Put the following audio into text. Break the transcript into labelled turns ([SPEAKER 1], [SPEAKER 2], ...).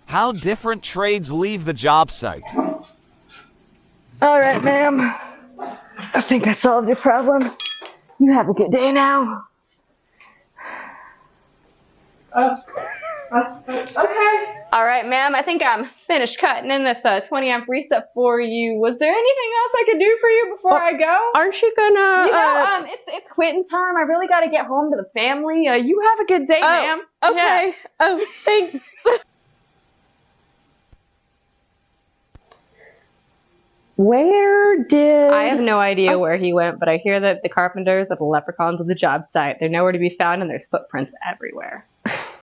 [SPEAKER 1] How different trades leave the job site.
[SPEAKER 2] All right, ma'am. I think I solved your problem. You have a good day now.
[SPEAKER 3] Okay. All right, ma'am. I think I'm finished cutting in this 20 amp reset for you. Was there anything else I could do for you before I go?
[SPEAKER 2] Aren't you gonna?
[SPEAKER 3] You know, it's quitting time. I really got to get home to the family. You have a good day, ma'am.
[SPEAKER 2] Okay. Oh, thanks. Where did...
[SPEAKER 3] I have no idea where he went, but I hear that the carpenters are the leprechauns of the job site. They're nowhere to be found, and there's footprints everywhere.